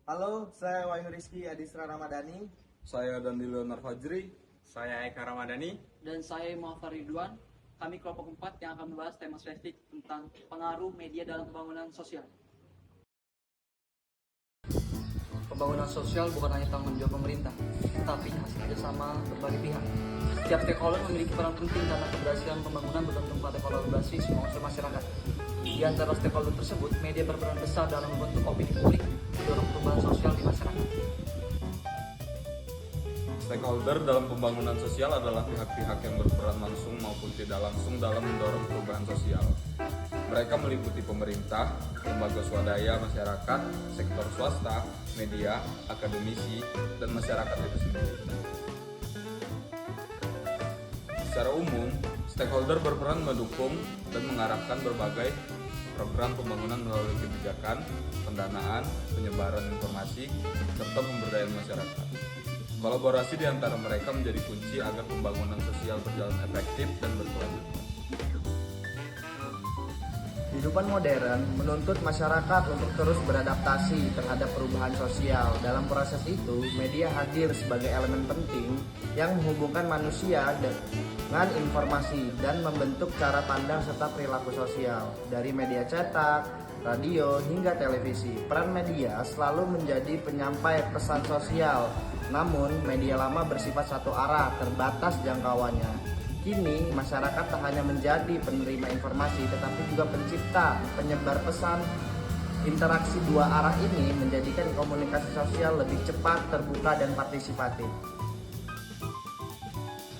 Halo, saya Wahyu Rizky Adisra Ramadhani. Saya Dandilo Narfajri. Saya Eka Ramadhani. Dan saya Muhammad Ridwan. Kami kelompok 4 yang akan membahas tema spesifik tentang pengaruh media dalam pembangunan sosial. Pembangunan sosial bukan hanya tanggung jawab pemerintah, tetapi hasil kerjasama berbagai pihak. Setiap stakeholder memiliki peran penting karena keberhasilan pembangunan bergantung pada kolaborasi semua unsur masyarakat. Di antara stakeholder tersebut, media berperan besar dalam membentuk opini publik, mendorong perubahan sosial di masyarakat. Stakeholder dalam pembangunan sosial adalah pihak-pihak yang berperan langsung maupun tidak langsung dalam mendorong perubahan sosial. Mereka meliputi pemerintah, lembaga swadaya masyarakat, sektor swasta, media, akademisi, dan masyarakat itu sendiri. Secara umum, stakeholder berperan mendukung dan mengarahkan berbagai program pembangunan melalui kebijakan, pendanaan, penyebaran informasi, serta pemberdayaan masyarakat. Kolaborasi di antara mereka menjadi kunci agar pembangunan sosial berjalan efektif dan berkelanjutan. Kehidupan modern menuntut masyarakat untuk terus beradaptasi terhadap perubahan sosial. Dalam proses itu, media hadir sebagai elemen penting yang menghubungkan manusia dengan informasi dan membentuk cara pandang serta perilaku sosial. Dari media cetak, radio, hingga televisi, peran media selalu menjadi penyampai pesan sosial. Namun, media lama bersifat satu arah, terbatas jangkauannya. Kini, masyarakat tak hanya menjadi penerima informasi, tetapi juga pencipta, penyebar pesan. Interaksi dua arah ini menjadikan komunikasi sosial lebih cepat, terbuka, dan partisipatif.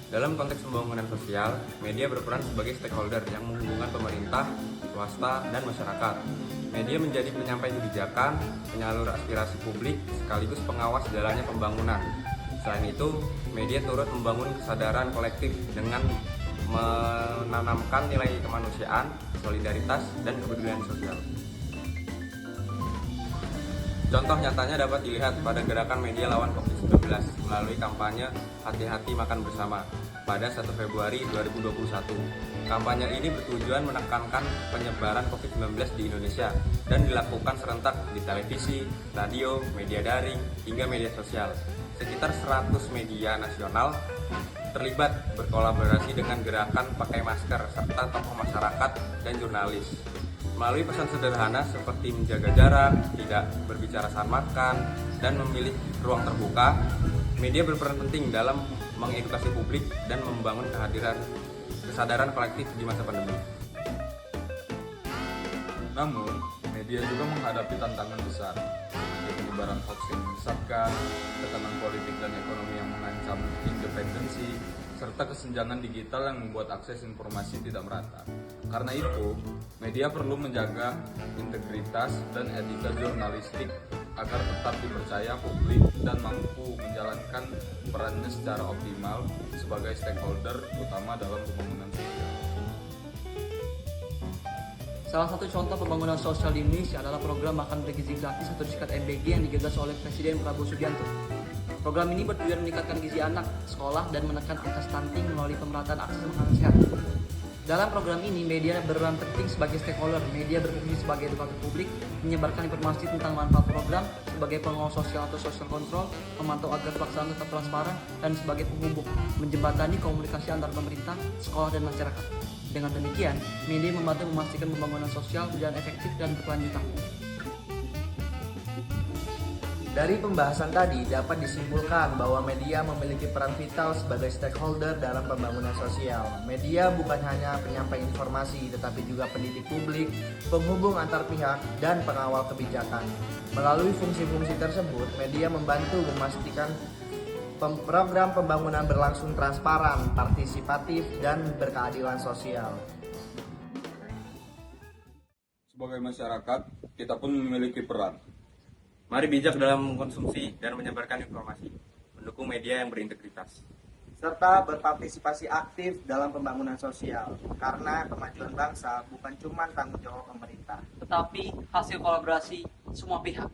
Dalam konteks pembangunan sosial, media berperan sebagai stakeholder yang menghubungkan pemerintah, swasta, dan masyarakat. Media menjadi penyampai kebijakan, penyalur aspirasi publik, sekaligus pengawas jalannya pembangunan. Selain itu, media turut membangun kesadaran kolektif dengan menanamkan nilai kemanusiaan, solidaritas, dan kepedulian sosial. Contoh nyatanya dapat dilihat pada gerakan media lawan COVID-19 melalui kampanye Hati-Hati Makan Bersama pada 1 Februari 2021. Kampanye ini bertujuan menekankan penyebaran COVID-19 di Indonesia dan dilakukan serentak di televisi, radio, media daring, hingga media sosial. Sekitar 100 media nasional terlibat berkolaborasi dengan gerakan pakai masker serta tokoh masyarakat dan jurnalis. Melalui pesan sederhana seperti menjaga jarak, tidak berbicara saat makan, dan memilih ruang terbuka, media berperan penting dalam mengedukasi publik dan membangun kesadaran kolektif di masa pandemi. Namun, media juga menghadapi tantangan besar, seperti penyebaran hoax yang menyesatkan, tekanan politik dan ekonomi yang mengancam independensi, serta kesenjangan digital yang membuat akses informasi tidak merata. Karena itu, media perlu menjaga integritas dan etika jurnalistik agar tetap dipercaya publik dan mampu menjalankan perannya secara optimal sebagai stakeholder utama dalam pembangunan sosial. Salah satu contoh pembangunan sosial di Indonesia adalah program Makan Bergizi Gratis atau disingkat MBG yang digagas oleh Presiden Prabowo Subianto. Program ini bertujuan meningkatkan gizi anak, sekolah, dan menekan angka stunting melalui pemerataan akses makanan sehat. Dalam program ini, media berperan penting sebagai stakeholder. Media berfungsi sebagai edukator publik, menyebarkan informasi tentang manfaat program, sebagai pengawas sosial atau social control, memantau agar pelaksanaan tetap transparan, dan sebagai penghubung, menjembatani komunikasi antar pemerintah, sekolah, dan masyarakat. Dengan demikian, media membantu memastikan pembangunan sosial berjalan efektif dan berkelanjutan. Dari pembahasan tadi dapat disimpulkan bahwa media memiliki peran vital sebagai stakeholder dalam pembangunan sosial. Media bukan hanya penyampai informasi, tetapi juga pendidik publik, penghubung antar pihak, dan pengawal kebijakan. Melalui fungsi-fungsi tersebut, media membantu memastikan program pembangunan berlangsung transparan, partisipatif, dan berkeadilan sosial. Sebagai masyarakat, kita pun memiliki peran. Mari bijak dalam mengkonsumsi dan menyebarkan informasi, mendukung media yang berintegritas, Serta berpartisipasi aktif dalam pembangunan sosial. Karena kemajuan bangsa bukan cuma tanggung jawab pemerintah. Tetapi hasil kolaborasi semua pihak.